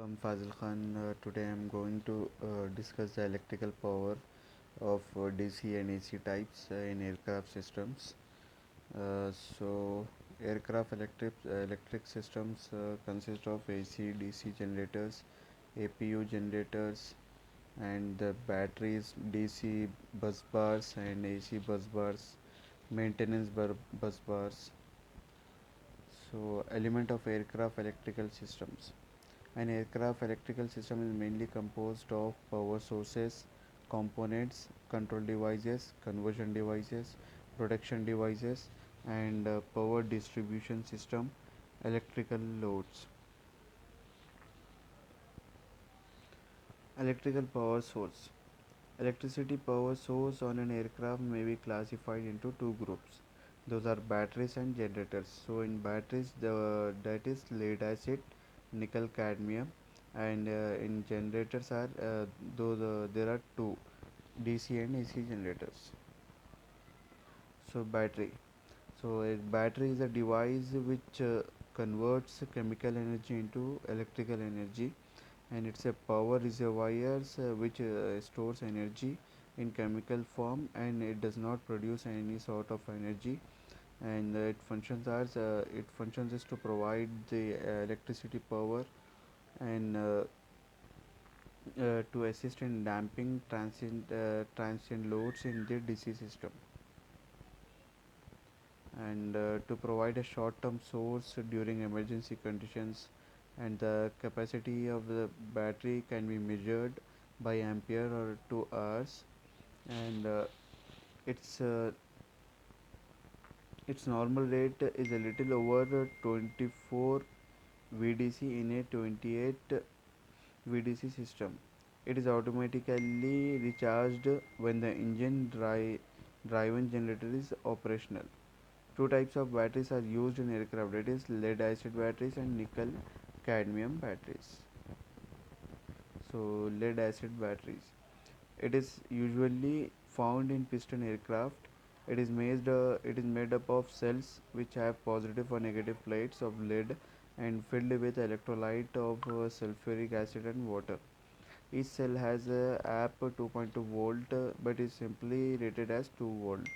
I'm Fazil Khan. Today I'm going to discuss the electrical power of DC and AC types in aircraft systems. Aircraft electric systems consist of AC, DC generators, APU generators, and the batteries, DC bus bars, and AC bus bars, maintenance bus bars. Element of aircraft electrical systems. An aircraft electrical system is mainly composed of power sources, components, control devices, conversion devices, protection devices, and power distribution system, electrical loads. Electrical power source. Electricity power source on an aircraft may be classified into two groups. Those are batteries and generators. So in batteries, that is lead acid, nickel cadmium, and in generators are those there are two DC and AC generators. Battery. A battery is a device which converts chemical energy into electrical energy, and it's a power reservoirs which stores energy in chemical form, and it does not produce any sort of energy, and it functions is to provide the electricity power, and to assist in damping transient loads in the DC system, and to provide a short term source during emergency conditions. And the capacity of the battery can be measured by ampere or 2 hours, and its uh, its normal rate is a little over 24 VDC in a 28 VDC system. It is automatically recharged when the driven generator is operational. Two types of batteries are used in aircraft, that is lead acid batteries and nickel cadmium batteries. Lead acid batteries. It is usually found in piston aircraft. It is made up of cells which have positive or negative plates of lead and filled with electrolyte of sulfuric acid and water. Each cell has a AP 2.2 volt but is simply rated as 2 volt.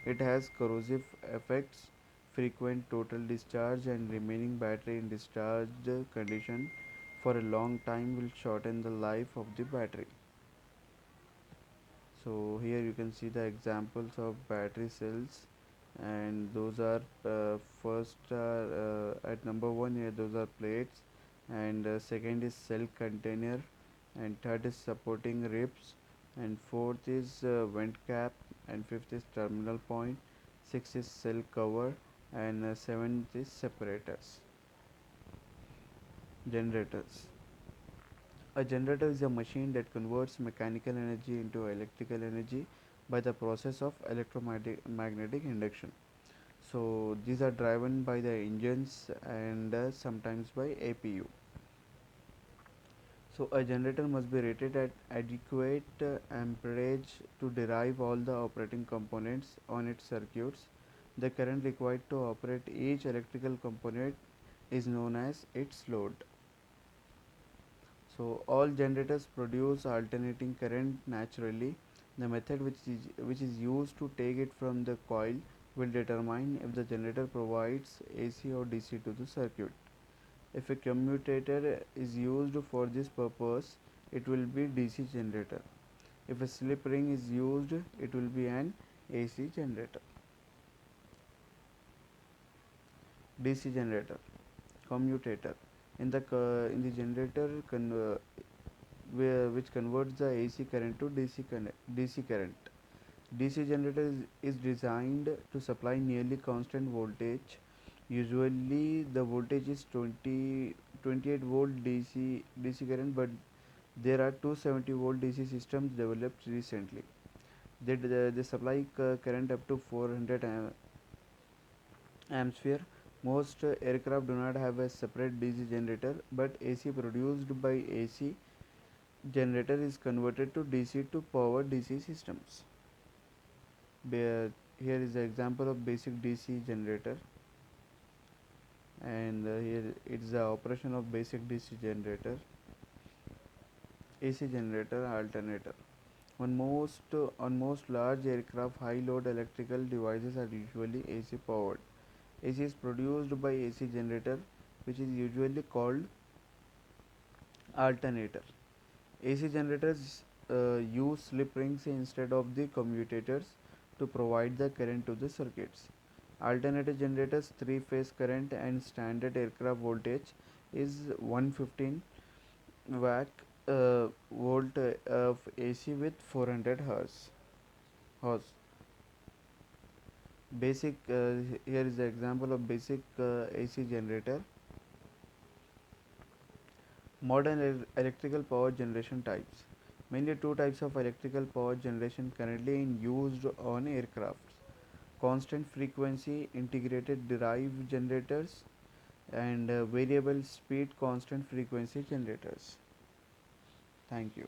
It has corrosive effects, frequent total discharge, and remaining battery in discharged condition for a long time will shorten the life of the battery. Here you can see the examples of battery cells, and those are first at number 1 here, those are plates, and second is cell container, and third is supporting ribs, and fourth is vent cap, and fifth is terminal point, sixth is cell cover, and seventh is separators. Generators. A generator is a machine that converts mechanical energy into electrical energy by the process of electromagnetic induction. These are driven by the engines and sometimes by APU. A generator must be rated at adequate amperage to derive all the operating components on its circuits. The current required to operate each electrical component is known as its load. All generators produce alternating current naturally. The method which is used to take it from the coil will determine if the generator provides AC or DC to the circuit. If a commutator is used for this purpose, it will be DC generator. If a slip ring is used, it will be an AC generator. DC generator, commutator. In the generator which converts the AC current to DC current. DC generator is designed to supply nearly constant voltage. Usually the voltage is 28 volt DC current, but there are 270 volt DC systems developed recently. They supply current up to 400 ampere. Most aircraft do not have a separate DC generator, but AC produced by AC generator is converted to DC to power DC systems. Here is an example of basic DC generator. and here it's the operation of basic DC generator, AC generator, alternator. On most large aircraft, high load electrical devices are usually AC powered. AC is produced by AC generator, which is usually called alternator. AC generators use slip rings instead of the commutators to provide the current to the circuits. Alternator generators, three-phase current and standard aircraft voltage is 115 watt volt of AC with 400 hertz. Hertz. Basic here is the example of basic AC generator. Modern electrical power generation types. Mainly two types of electrical power generation currently in used on aircrafts: constant frequency integrated drive generators and variable speed constant frequency generators. Thank you.